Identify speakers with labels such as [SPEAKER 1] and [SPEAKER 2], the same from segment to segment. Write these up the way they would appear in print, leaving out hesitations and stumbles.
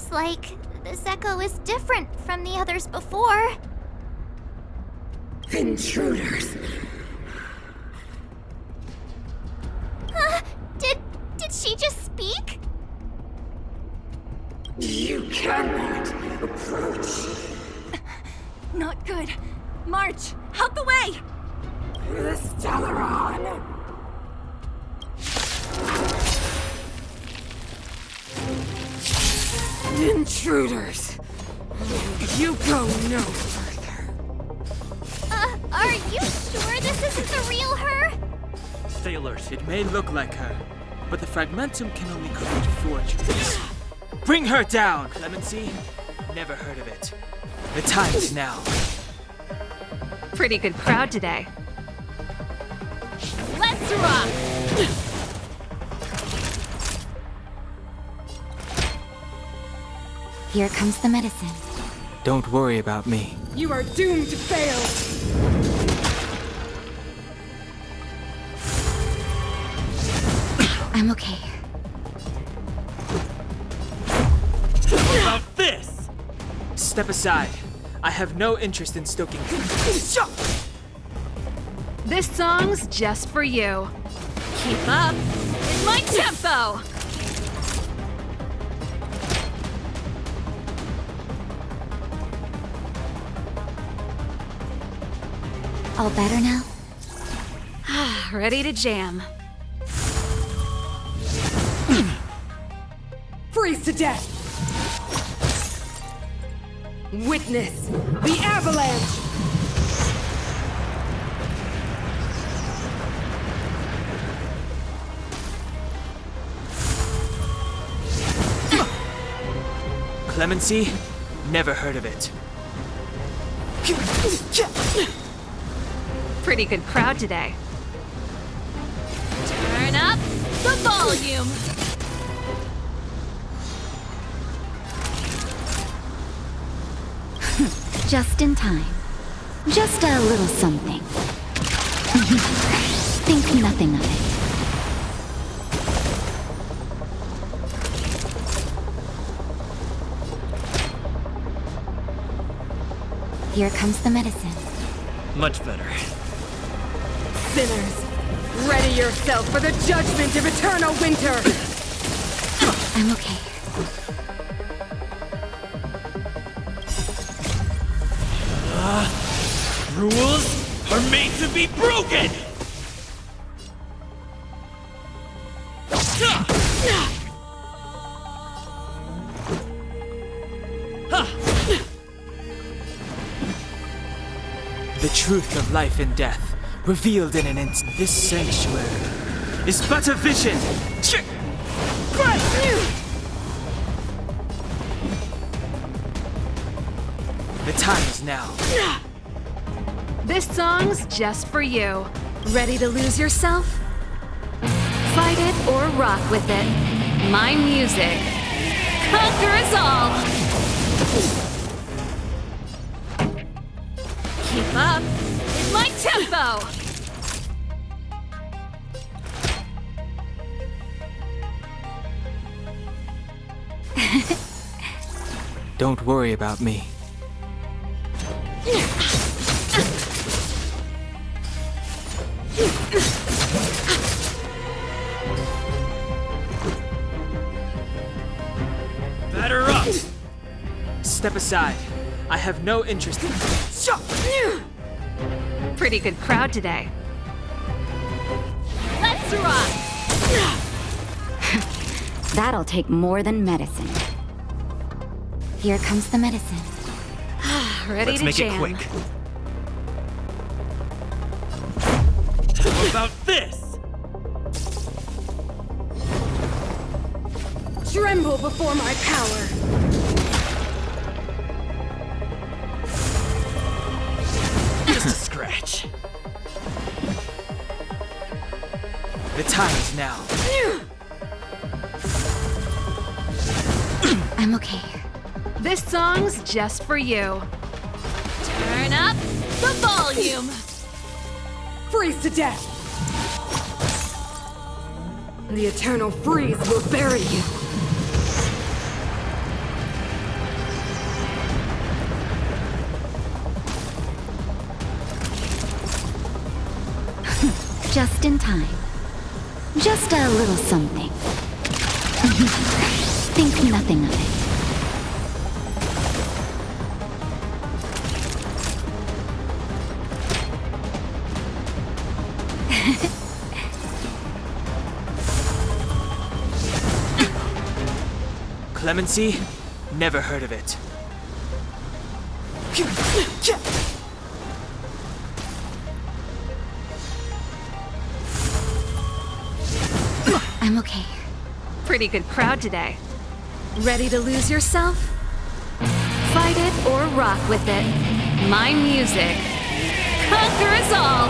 [SPEAKER 1] feels like this echo is different from the others before.
[SPEAKER 2] Intruders.
[SPEAKER 1] Did she just speak?
[SPEAKER 2] You cannot approach.
[SPEAKER 3] Not good. March, out the way!
[SPEAKER 2] The Stellaron. Intruders. You go no further.
[SPEAKER 1] Are you sure this isn't the real her?
[SPEAKER 4] Stay alert. It may look like her, but the fragmentum can only create forgeries. Bring her down, Clemency. Never heard of it. The time is now.
[SPEAKER 3] Pretty good crowd today. Let's rock!
[SPEAKER 1] Here comes the medicine.
[SPEAKER 4] Don't worry about me.
[SPEAKER 2] You are doomed to fail.
[SPEAKER 1] I'm okay.
[SPEAKER 4] How about this? Step aside. I have no interest in stoking.
[SPEAKER 3] This song's just for you. Keep up with my tempo!
[SPEAKER 1] All better now?
[SPEAKER 3] Ready to jam.
[SPEAKER 2] Freeze to death. Witness the avalanche.
[SPEAKER 4] Clemency? Never heard of it.
[SPEAKER 3] Pretty good crowd today. Turn up the volume!
[SPEAKER 1] Just in time. Just a little something. Think nothing of it. Here comes the medicine.
[SPEAKER 4] Much better.
[SPEAKER 2] Sinners, ready yourself for the judgment of eternal winter.
[SPEAKER 1] I'm okay.
[SPEAKER 4] Rules are made to be broken! The truth of life and death, revealed in an instant. This sanctuary is but a vision! The time is now.
[SPEAKER 3] This song's just for you. Ready to lose yourself? Fight it or rock with it. My music conquers all. Keep up with my tempo.
[SPEAKER 4] Don't worry about me. Batter up! Step aside. I have no interest in...
[SPEAKER 3] Pretty good crowd today. Let's rock!
[SPEAKER 1] That'll take more than medicine. Here comes the medicine.
[SPEAKER 3] Ready to
[SPEAKER 4] Let's make
[SPEAKER 3] jam.
[SPEAKER 4] it quick. How about this?
[SPEAKER 2] Tremble before my power.
[SPEAKER 4] Just a scratch. The time is now.
[SPEAKER 1] I'm okay.
[SPEAKER 3] This song's just for you. Turn up the volume.
[SPEAKER 2] Freeze to death. The eternal freeze will bury you.
[SPEAKER 1] Just in time. Just a little something. Think nothing of it.
[SPEAKER 4] Clemency? Never heard of it.
[SPEAKER 1] I'm okay.
[SPEAKER 3] Pretty good crowd today. Ready to lose yourself? Fight it or rock with it. My music. Conquer us all!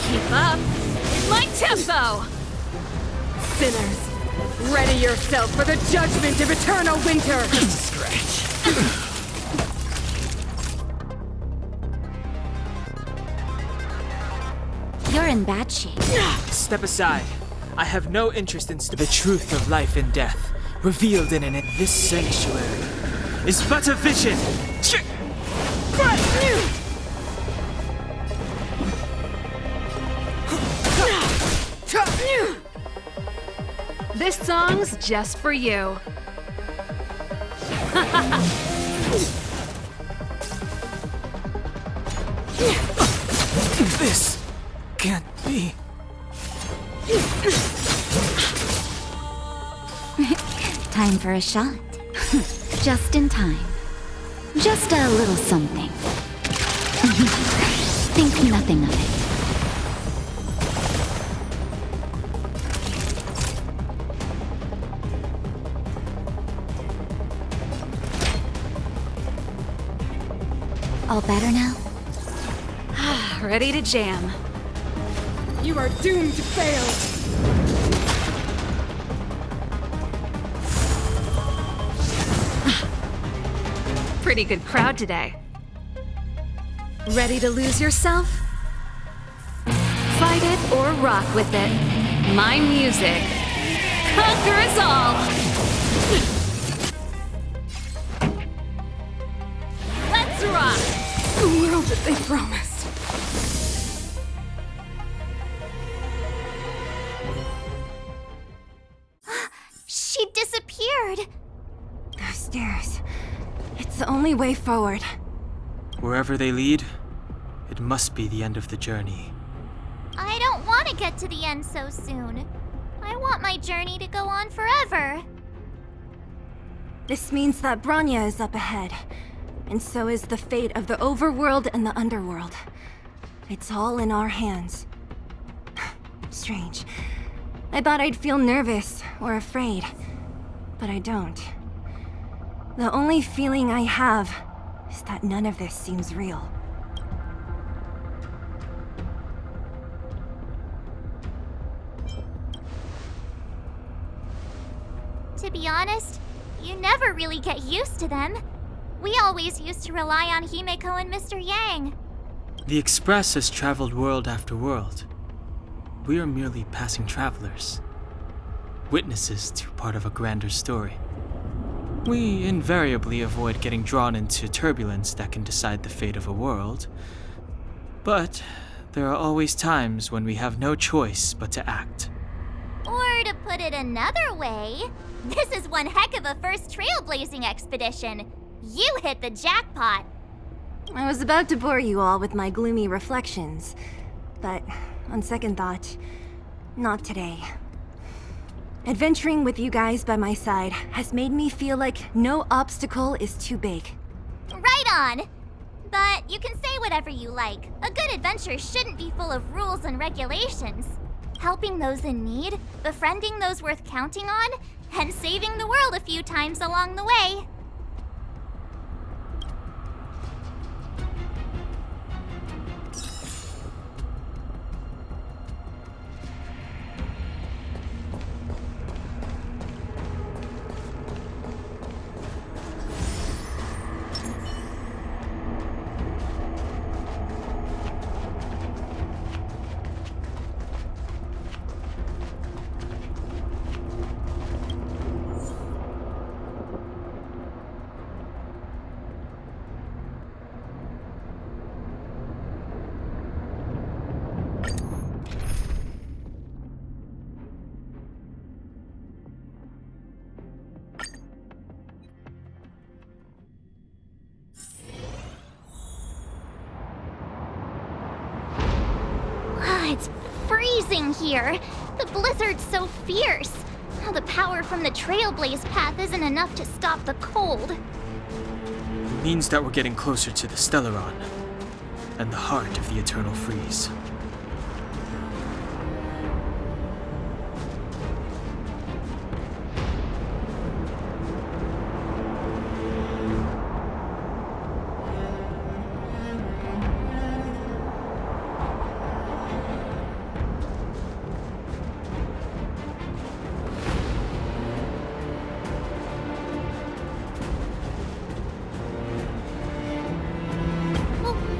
[SPEAKER 3] Keep up! My tempo!
[SPEAKER 2] Sinners, ready yourself for the judgment of eternal winter!
[SPEAKER 1] You're in bad shape.
[SPEAKER 4] Step aside. I have no interest in the truth of life and death, revealed in it. This sanctuary is but a vision.
[SPEAKER 3] This song's just for you.
[SPEAKER 4] This can't be.
[SPEAKER 1] Time for a shot. Just in time. Just a little something. Think nothing of it. All better now?
[SPEAKER 3] Ready to jam.
[SPEAKER 2] You are doomed to fail!
[SPEAKER 3] Pretty good crowd today. Ready to lose yourself? Fight it or rock with it. My music. Conquer us all! Let's rock!
[SPEAKER 2] The world that they promised.
[SPEAKER 5] She disappeared.
[SPEAKER 2] Those stairs. It's the only way forward.
[SPEAKER 4] Wherever they lead, it must be the end of the journey.
[SPEAKER 5] I don't want to get to the end so soon. I want my journey to go on forever.
[SPEAKER 2] This means that Bronya is up ahead. And so is the fate of the overworld and the underworld. It's all in our hands. Strange. I thought I'd feel nervous or afraid, but I don't. The only feeling I have is that none of this seems real.
[SPEAKER 5] To be honest, you never really get used to them. We always used to rely on Himeko and Mr. Yang.
[SPEAKER 4] The Express has traveled world after world. We are merely passing travelers, witnesses to part of a grander story. We invariably avoid getting drawn into turbulence that can decide the fate of a world. But there are always times when we have no choice but to act.
[SPEAKER 5] Or to put it another way, this is one heck of a first trailblazing expedition. You hit the jackpot.
[SPEAKER 2] I was about to bore you all with my gloomy reflections, but on second thought, not today. Adventuring with you guys by my side has made me feel like no obstacle is too big.
[SPEAKER 5] Right on. But you can say whatever you like. A good adventure shouldn't be full of rules and regulations. Helping those in need, befriending those worth counting on, and saving the world a few times along the way. It's freezing here. The blizzard's so fierce. The power from the Trailblaze path isn't enough to stop the cold.
[SPEAKER 4] It means that we're getting closer to the Stellaron, and the heart of the Eternal Freeze.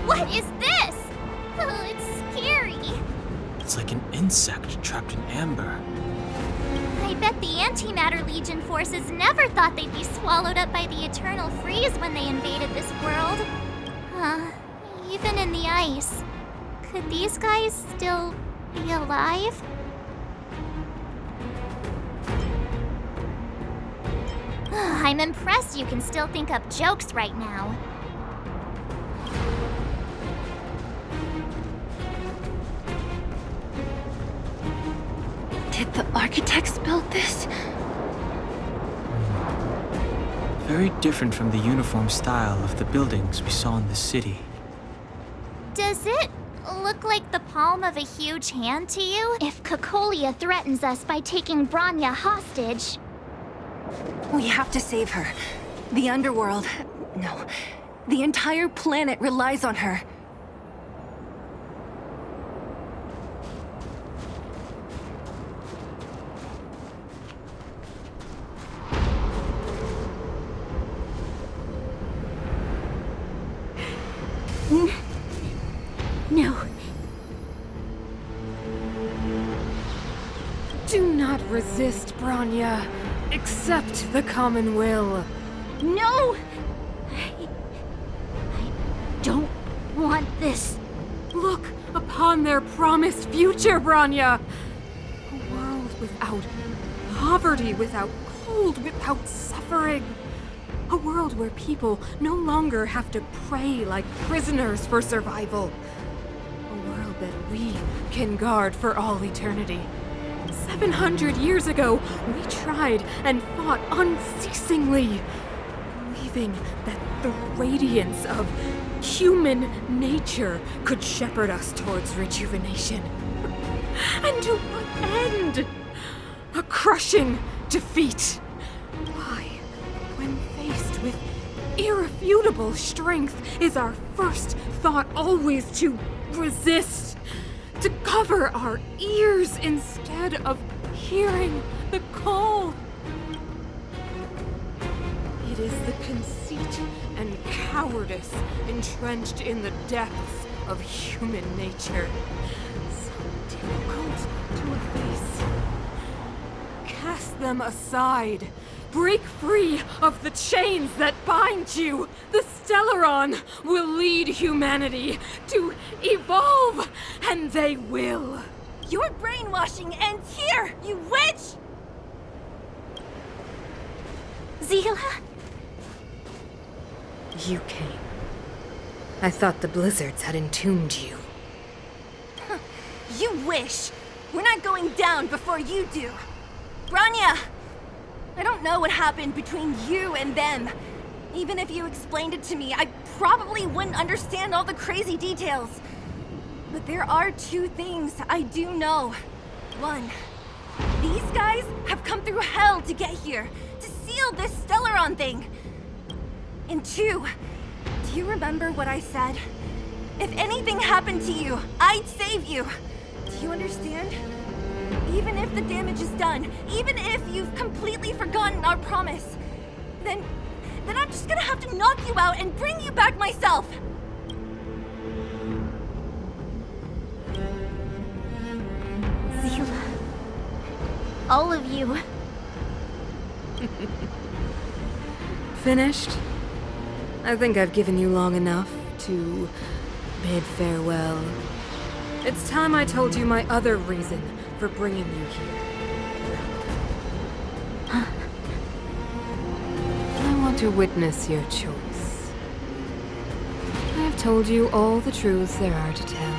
[SPEAKER 5] What is this? Oh, it's scary.
[SPEAKER 4] It's like an insect trapped in amber.
[SPEAKER 5] I bet the Antimatter Legion forces never thought they'd be swallowed up by the Eternal Freeze when they invaded this world. Even in the ice. Could these guys still be alive? I'm impressed you can still think up jokes right now.
[SPEAKER 2] Did the architects build this?
[SPEAKER 4] Very different from the uniform style of the buildings we saw in the city.
[SPEAKER 5] Does it look like the palm of a huge hand to you? If Cocolia threatens us by taking Bronya hostage...
[SPEAKER 2] We have to save her. The underworld... No. The entire planet relies on her.
[SPEAKER 5] No.
[SPEAKER 3] Do not resist, Bronya. Accept the common will.
[SPEAKER 5] No! I don't want this.
[SPEAKER 3] Look upon their promised future, Bronya! A world without poverty, without cold, without suffering. A world where people no longer have to pray like prisoners for survival. A world that we can guard for all eternity. 700 years ago, we tried and fought unceasingly, believing that the radiance of human nature could shepherd us towards rejuvenation. And to what end? A crushing defeat. Why, when faced with irrefutable strength, is our first thought always to resist? To cover our ears instead of hearing the call. It is the conceit and cowardice entrenched in the depths of human nature, so difficult to efface. Cast them aside. Break free of the chains that bind you. The Stellaron will lead humanity to evolve, and they will.
[SPEAKER 2] Your brainwashing ends here, you witch!
[SPEAKER 5] Zila?
[SPEAKER 3] You came. I thought the blizzards had entombed you.
[SPEAKER 2] You wish! We're not going down before you do. Bronya! I don't know what happened between you and them. Even if you explained it to me, I probably wouldn't understand all the crazy details. But there are two things I do know. One, these guys have come through hell to get here, to seal this Stellaron thing. And two, do you remember what I said? If anything happened to you, I'd save you. Do you understand? Even if the damage is done, even if you've completely forgotten our promise, then I'm just gonna have to knock you out and bring you back myself.
[SPEAKER 5] Zila. All of you.
[SPEAKER 3] Finished? I think I've given you long enough to bid farewell. It's time I told you my other reason for bringing you here. I want to witness your choice. I have told you all the truths there are to tell.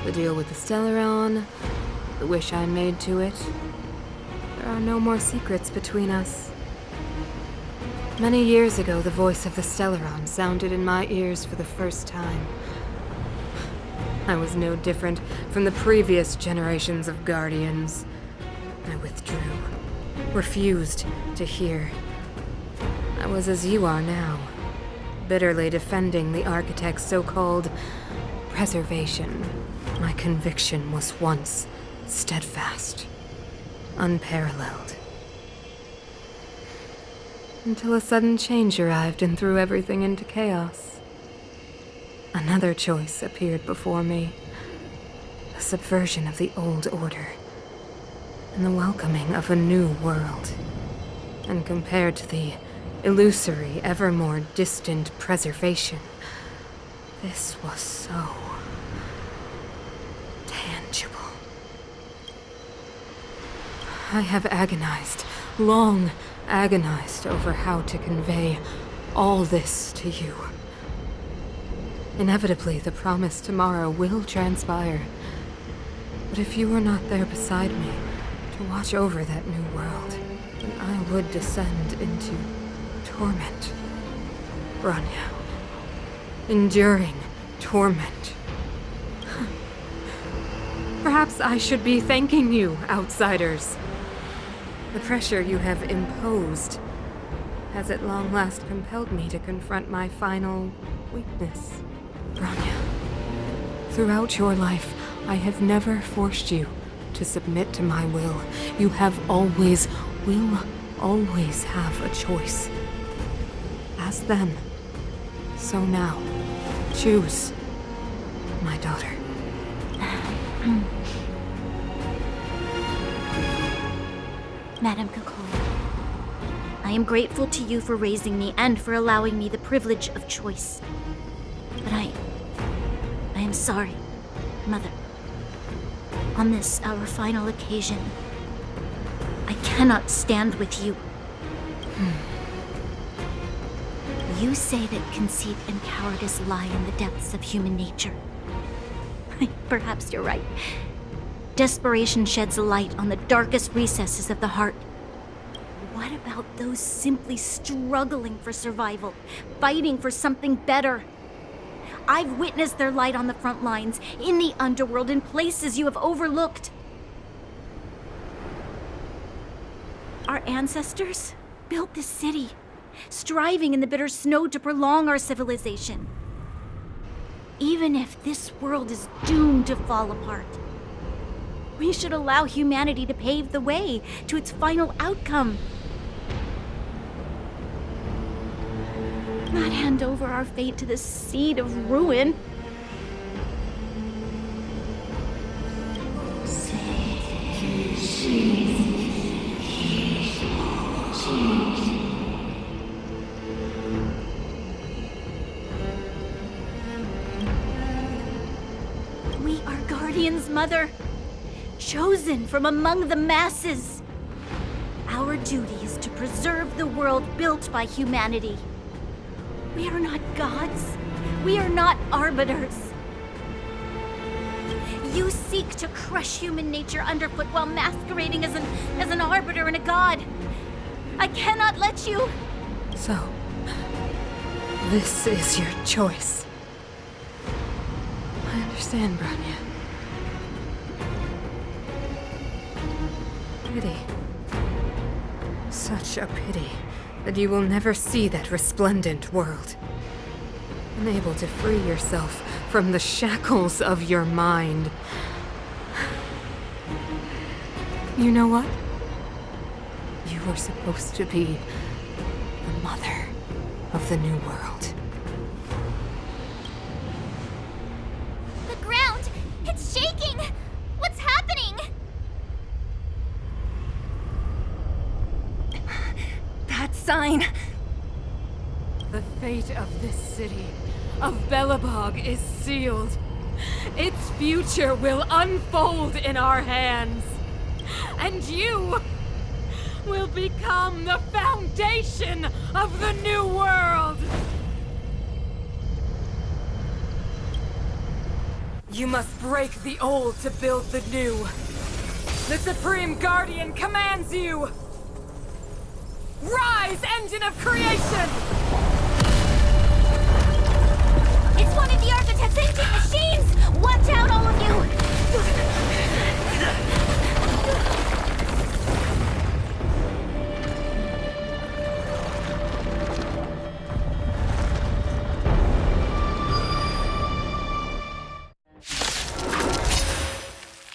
[SPEAKER 3] The deal with the Stellaron, the wish I made to it. There are no more secrets between us. Many years ago, the voice of the Stellaron sounded in my ears for the first time. I was no different from the previous generations of Guardians. I withdrew, refused to hear. I was as you are now, bitterly defending the Architect's so-called preservation. My conviction was once steadfast, unparalleled. Until a sudden change arrived and threw everything into chaos. Another choice appeared before me. The subversion of the old order. And the welcoming of a new world. And compared to the illusory, ever more distant preservation, this was so tangible. I have agonized, long agonized over how to convey all this to you. Inevitably, the promised tomorrow will transpire. But if you were not there beside me to watch over that new world, then I would descend into torment. Bronya. Enduring torment. Perhaps I should be thanking you, outsiders. The pressure you have imposed has at long last compelled me to confront my final weakness. Bronya, throughout your life, I have never forced you to submit to my will. You have always, will always have a choice. As then, so now. Choose, my daughter.
[SPEAKER 1] Madame Kakoi, I am grateful to you for raising me and for allowing me the privilege of choice. But I am sorry, Mother. On this, our final occasion, I cannot stand with you. You say that conceit and cowardice lie in the depths of human nature. Perhaps you're right. Desperation sheds a light on the darkest recesses of the heart. What about those simply struggling for survival, fighting for something better? I've witnessed their light on the front lines, in the underworld, in places you have overlooked. Our ancestors built this city, striving in the bitter snow to prolong our civilization. Even if this world is doomed to fall apart, we should allow humanity to pave the way to its final outcome. Not hand over our fate to the seed of ruin. We are guardians, Mother. Chosen from among the masses. Our duty is to preserve the world built by humanity. We are not gods. We are not arbiters. You seek to crush human nature underfoot while masquerading as an arbiter and a god. I cannot let you.
[SPEAKER 3] So, this is your choice. I understand, Bronya. Pity. Such a pity that you will never see that resplendent world. Unable to free yourself from the shackles of your mind. You know what? You were supposed to be the mother of the new world.
[SPEAKER 5] The ground! It's shaking! What's happening?
[SPEAKER 2] That sign.
[SPEAKER 3] The fate of this city, of Belobog, is sealed. Its future will unfold in our hands. And you will become the foundation of the new world!
[SPEAKER 6] You must break the old to build the new. The Supreme Guardian commands you! Rise, engine of creation!